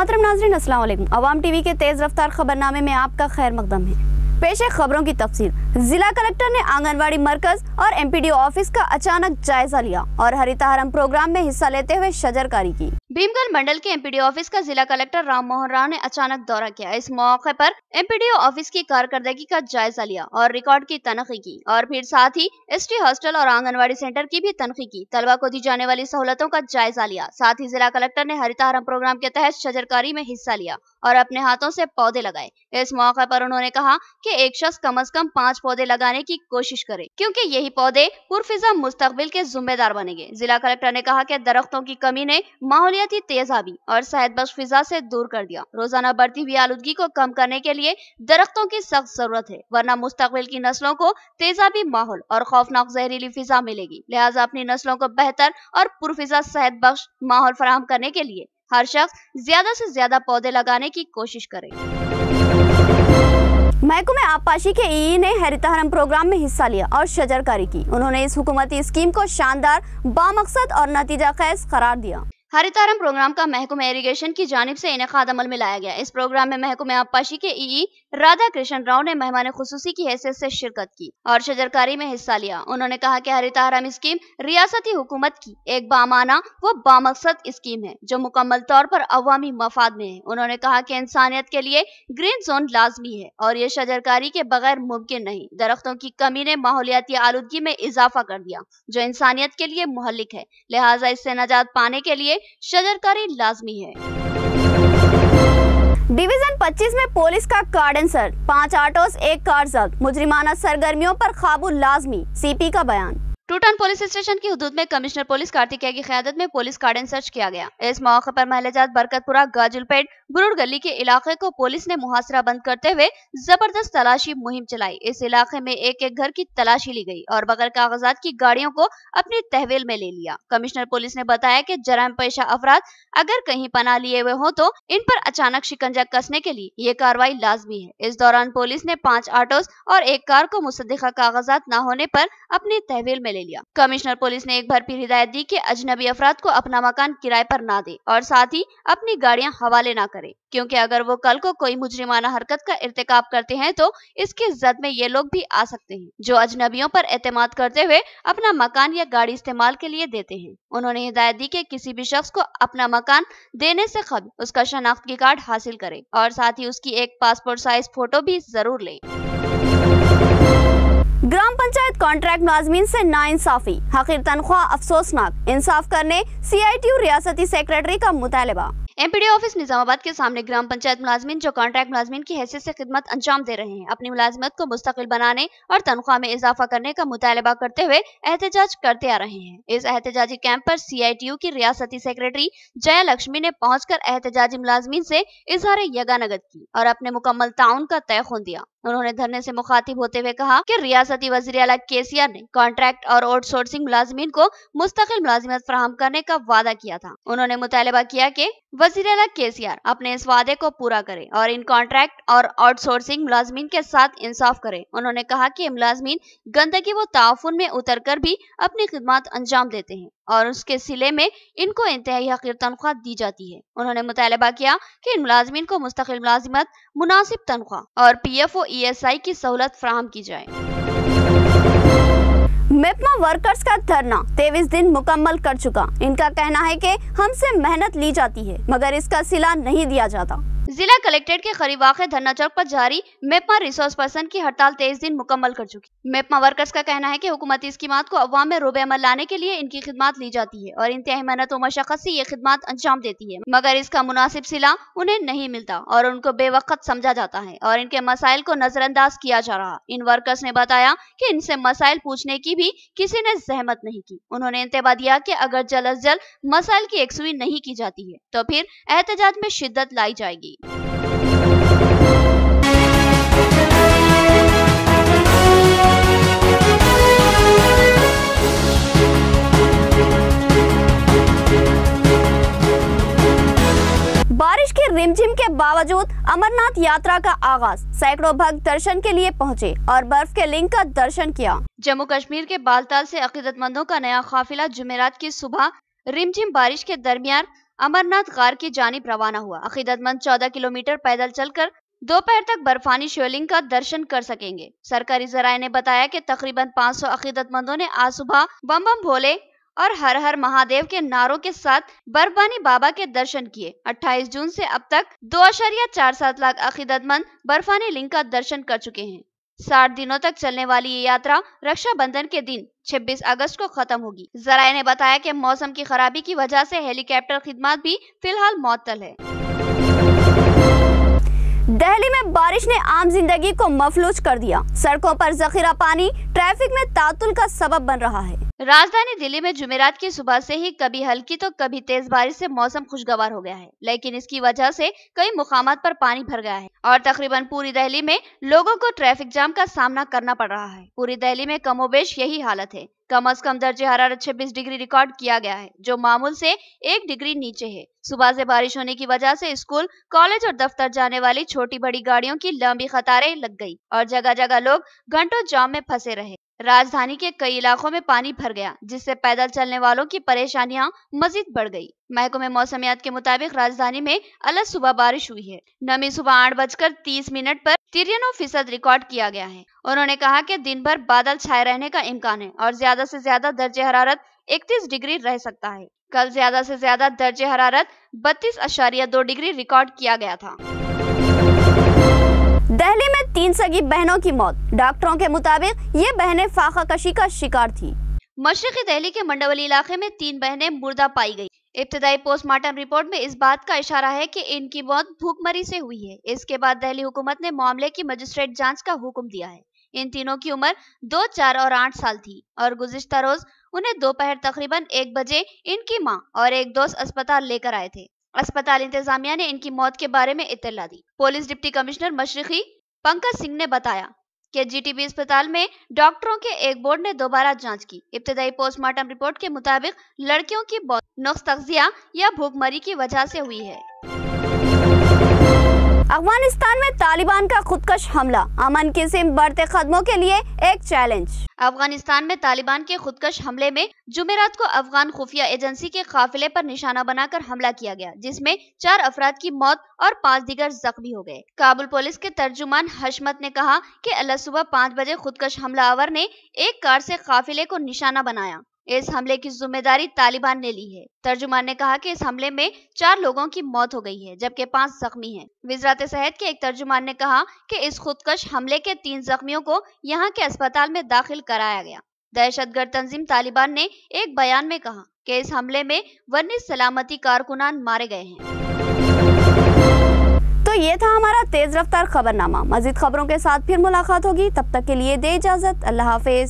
मोहतरम नाज़रीन, अस्सलाम वालेकुम। अवाम टीवी के तेज रफ्तार खबरनामे में आपका खैर मकदम है। पेश है खबरों की तफसील। जिला कलेक्टर ने आंगनवाड़ी मरकज और एमपीडीओ ऑफिस का अचानक जायजा लिया और हरितहारम प्रोग्राम में हिस्सा लेते हुए शजरकारी की। भीमगढ़ मंडल के एमपीडीओ ऑफिस का जिला कलेक्टर राम मोहन राव ने अचानक दौरा किया। इस मौके पर एमपीडीओ ऑफिस की कारकर्दगी का जायजा लिया और रिकॉर्ड की तनखी की और फिर साथ ही एसटी हॉस्टल और आंगनवाड़ी सेंटर की भी तनखी की। तलबा को दी जाने वाली सहूलतों का जायजा लिया। साथ ही जिला कलेक्टर ने हरितहारम प्रोग्राम के तहत शजरकारी में हिस्सा लिया और अपने हाथों से पौधे लगाए। इस मौके पर उन्होंने कहा कि एक शख्स कम से कम 5 पौधे लगाने की कोशिश करे, क्योंकि यही पौधे पुरफिजा मुस्तकबिल के जिम्मेदार बनेंगे। जिला कलेक्टर ने कहा कि दरख्तों की कमी ने माहौलियाती तेजाबी और सेहत बख्श फिजा से दूर कर दिया। रोजाना बढ़ती हुई आलूदगी को कम करने के लिए दरख्तों की सख्त जरूरत है, वरना मुस्तकबिल की नस्लों को तेजाबी माहौल और खौफनाक जहरीली फिजा मिलेगी। लिहाजा अपनी नस्लों को बेहतर और पुरफिजा सेहत बख्श माहौल फराहम करने के लिए हर शख्स ज्यादा से ज्यादा पौधे लगाने की कोशिश करे। महकमे आबपाशी के ईई ने हरितहारम प्रोग्राम में हिस्सा लिया और शजरकारी की। उन्होंने इस हुकूमती स्कीम को शानदार, बामकसद और नतीजा खैज करार दिया। हरितहारम प्रोग्राम का महकमा इरिगेशन की जानिब से इनेकाद अमल में लाया गया। इस प्रोग्राम में महकमे आबपाशी के ईई राधा कृष्ण राव ने मेहमान खुसूसी की हैसियत से शिरकत की और शजरकारी में हिस्सा लिया। उन्होंने कहा कि हरितहारम स्कीम रियासती हुकूमत की एक बामाना व बामकसद स्कीम है जो मुकम्मल तौर पर अवामी मफाद में है। उन्होंने कहा कि इंसानियत के लिए ग्रीन जोन लाजमी है और ये शजरकारी के बगैर मुमकिन नहीं। दरख्तों की कमी ने माहौलियाती आलूदगी में इजाफा कर दिया जो इंसानियत के लिए मुहल्लिक है। लिहाजा इससे नजात पाने के लिए शजरकारी लाजमी है। डिवीजन 25 में पुलिस का कार्डन सर्च, 5 ऑटोस 1 कार जब्त। मुजरिमाना सरगर्मियों पर काबू लाजमी, सीपी का बयान। टूटन पुलिस स्टेशन की हदूद में कमिश्नर पुलिस कार्तिकेय की क़यादत में पुलिस कार्डन सर्च किया गया। इस मौके पर महलजात बरकतपुरा गाजुलपेट बुरुड़ गली के इलाके को पुलिस ने मुहासरा बंद करते हुए जबरदस्त तलाशी मुहिम चलाई। इस इलाके में एक एक घर की तलाशी ली गई और बगैर कागजात की गाड़ियों को अपनी तहवील में ले लिया। कमिश्नर पुलिस ने बताया कि जराम पेशा अफराद अगर कहीं पनाह लिए हुए हो तो इन पर अचानक शिकंजा कसने के लिए ये कार्रवाई लाजमी है। इस दौरान पुलिस ने 5 ऑटोस और 1 कार को मुसद्दिका कागजात न होने पर अपनी तहवील में ले लिया। कमिश्नर पुलिस ने एक बार फिर हिदायत दी कि अजनबी अफराद को अपना मकान किराए पर ना दे और साथ ही अपनी गाड़ियां हवाले ना करे, क्योंकि अगर वो कल को कोई मुजरिमाना हरकत का इर्तिकाब करते हैं तो इसकी जद में ये लोग भी आ सकते हैं जो अजनबियों पर एतमाद करते हुए अपना मकान या गाड़ी इस्तेमाल के लिए देते हैं। उन्होंने हिदायत दी कि किसी भी शख्स को अपना मकान देने से कबल उसका शनाख्ती कार्ड हासिल करे और साथ ही उसकी एक पासपोर्ट साइज फोटो भी जरूर ले। ग्राम पंचायत कॉन्ट्रैक्ट मुलाजमीन से नाइंसाफी, हकीर तनख्वाह अफसोसनाक, इंसाफ करने सीआईटीयू रियासती सेक्रेटरी का मुतालबा। एमपीडीओ ऑफिस निजामाबाद के सामने ग्राम पंचायत मुलाजमीन जो कॉन्ट्रैक्ट मुलाजमीन की हैसियत से खिदमत अंजाम दे रहे हैं अपनी मुलाजमत को मुस्तकिल बनाने और तनख्वाह में इजाफा करने का मुतालबा करते हुए एहतजाज करते आ रहे हैं। इस एहतजाजी कैंप पर सीआईटीयू की रियासती सेक्रेटरी जया लक्ष्मी ने पहुंचकर एहतजाजी मुलाजमीन से इजहार यगानगत की और अपने मुकम्मल ताउन का तयखुन दिया। उन्होंने धरने से मुखातिब होते हुए कहा कि रियासती वज़ीर आला केसीआर ने कॉन्ट्रैक्ट और आउटसोर्सिंग मुलाजमीन को मुस्तकिल मुलाजिमत फराहम करने का वादा किया था। उन्होंने मुतालबा किया कि वज़ीर आला केसीआर अपने इस वादे को पूरा करे और इन कॉन्ट्रैक्ट और आउटसोर्सिंग मुलाजमीन के साथ इंसाफ करे। उन्होंने कहा कि मुलाजमीन गंदगी व ताउन में उतर कर भी अपनी खिदमत अंजाम देते हैं और उसके सिले में इनको इंतहाई हकीर तनख्वाह दी जाती है। उन्होंने मुतालबा किया कि इन मुलाजमीन को मुस्तकिल मुलाजिमत, मुनासिब तनख्वाह और पीएफओ ईएसआई की सहूलत फराहम की जाए। मेपमा वर्कर्स का धरना 23 दिन मुकम्मल कर चुका। इनका कहना है कि हमसे मेहनत ली जाती है मगर इसका सिला नहीं दिया जाता। जिला कलेक्ट्रेट के करीब वाक़ धरना चौक पर जारी मेपमा रिसोर्स पर्सन की हड़ताल 23 दिन मुकम्मल कर चुकी। मेपमा वर्कर्स का कहना है कि हुकूमती स्कीमात को अवाम में रोबे अमल लाने के लिए इनकी खिदमत ली जाती है और इंतहाई मेहनत व मशक्कत से ये खिदमत अंजाम देती है, मगर इसका मुनासिब सिला उन्हें नहीं मिलता और उनको बेवक्त समझा जाता है और इनके मसाइल को नजरअंदाज किया जा रहा। इन वर्कर्स ने बताया कि इनसे मसाइल पूछने की भी किसी ने जहमत नहीं की। उन्होंने इंतबा दिया कि अगर जल्द अज जल्द मसाइल की यकसुई नहीं की जाती है तो फिर एहतजाज में शिद्दत लाई जाएगी। बारिश की रिमझिम के बावजूद अमरनाथ यात्रा का आगाज, सैकड़ों भक्त दर्शन के लिए पहुंचे और बर्फ के लिंग का दर्शन किया। जम्मू कश्मीर के बालताल से अकीदतमंदों का नया काफिला जुमेरात की सुबह रिमझिम बारिश के दरमियान अमरनाथ गार की जानिब रवाना हुआ। अकीदतमंद 14 किलोमीटर पैदल चलकर दोपहर तक बर्फानी शिवलिंग का दर्शन कर सकेंगे। सरकारी जराये ने बताया कि तकरीबन 500 अकीदतमंदों ने आज सुबह बम बम भोले और हर हर महादेव के नारों के साथ बर्फानी बाबा के दर्शन किए। 28 जून से अब तक 2.47 लाख अकीदतमंद बर्फानी लिंग का दर्शन कर चुके हैं। 60 दिनों तक चलने वाली ये यात्रा रक्षाबंधन के दिन 26 अगस्त को खत्म होगी। जराये ने बताया कि मौसम की खराबी की वजह से हेलीकॉप्टर खिदमत भी फिलहाल मुअत्तल है। दिल्ली में बारिश ने आम जिंदगी को मफलूज कर दिया। सड़कों पर जखीरा पानी ट्रैफिक में तातुल का सबब बन रहा है। राजधानी दिल्ली में जुमेरात की सुबह से ही कभी हल्की तो कभी तेज बारिश से मौसम खुशगवार हो गया है, लेकिन इसकी वजह से कई मुकामात पर पानी भर गया है और तकरीबन पूरी दिल्ली में लोगों को ट्रैफिक जाम का सामना करना पड़ रहा है। पूरी दिल्ली में कमोबेश यही हालत है। कम से कम दर्जे हरारत 26 डिग्री रिकॉर्ड किया गया है, जो मामूल से 1 डिग्री नीचे है। सुबह से बारिश होने की वजह से स्कूल, कॉलेज और दफ्तर जाने वाली छोटी बड़ी गाड़ियों की लंबी कतारें लग गई और जगह जगह लोग घंटों जाम में फंसे रहे। राजधानी के कई इलाकों में पानी भर गया, जिससे पैदल चलने वालों की परेशानियां मजीद बढ़ गई। महकमे मौसमियात के मुताबिक राजधानी में अलग सुबह बारिश हुई है। नमी सुबह 8:30 पर 93% रिकॉर्ड किया गया है। उन्होंने कहा कि दिन भर बादल छाए रहने का इम्कान है और ज्यादा से ज्यादा दर्जे हरारत 31 डिग्री रह सकता है। कल ज्यादा से ज्यादा दर्जे हरारत 32.2 डिग्री रिकॉर्ड किया गया था। दिल्ली में 3 सगी बहनों की मौत। डॉक्टरों के मुताबिक ये बहनें फाका कशी का शिकार थी। मशरक़ी दिल्ली के मंडवली इलाके में 3 बहनें मुर्दा पाई गई। इब्तदाई पोस्टमार्टम रिपोर्ट में इस बात का इशारा है कि इनकी मौत भूखमरी से हुई है। इसके बाद दिल्ली हुकूमत ने मामले की मजिस्ट्रेट जांच का हुक्म दिया है। इन तीनों की उम्र 2, 4 और 8 साल थी और गुज़िश्ता रोज उन्हें दोपहर तकरीबन 1 बजे इनकी मां और एक दोस्त अस्पताल लेकर आए थे। अस्पताल इंतजामिया ने इनकी मौत के बारे में इत्तला दी। पुलिस डिप्टी कमिश्नर मशरक़ी पंकज सिंह ने बताया कि जीटीबी अस्पताल में डॉक्टरों के एक बोर्ड ने दोबारा जांच की। इब्तदाई पोस्टमार्टम रिपोर्ट के मुताबिक लड़कियों की मौत नुक्स तग़ज़िया या भूखमरी की वजह से हुई है। अफगानिस्तान में तालिबान का खुदकश हमला, अमन की सिम बढ़ते कदमों के लिए एक चैलेंज। अफगानिस्तान में तालिबान के खुदकश हमले में जुमेरात को अफगान खुफिया एजेंसी के काफिले पर निशाना बनाकर हमला किया गया, जिसमें 4 अफराद की मौत और 5 दीगर जख्मी हो गए। काबुल पुलिस के तर्जुमान हशमत ने कहा कि अल सुबह 5 बजे खुदकश हमलावर ने एक कार से काफिले को निशाना बनाया। इस हमले की जिम्मेदारी तालिबान ने ली है। तर्जुमान ने कहा कि इस हमले में 4 लोगों की मौत हो गई है, जबकि 5 जख्मी हैं। वज़ारत सेहत के एक तर्जुमान ने कहा कि इस खुदकश हमले के 3 जख्मियों को यहां के अस्पताल में दाखिल कराया गया। दहशतगर्द तंजीम तालिबान ने एक बयान में कहा कि इस हमले में 19 सलामती कारकुनान मारे गए हैं। तो ये था हमारा तेज रफ्तार खबरनामा। मजीद खबरों के साथ फिर मुलाकात होगी, तब तक के लिए दे इजाजत। अल्लाह हाफिज।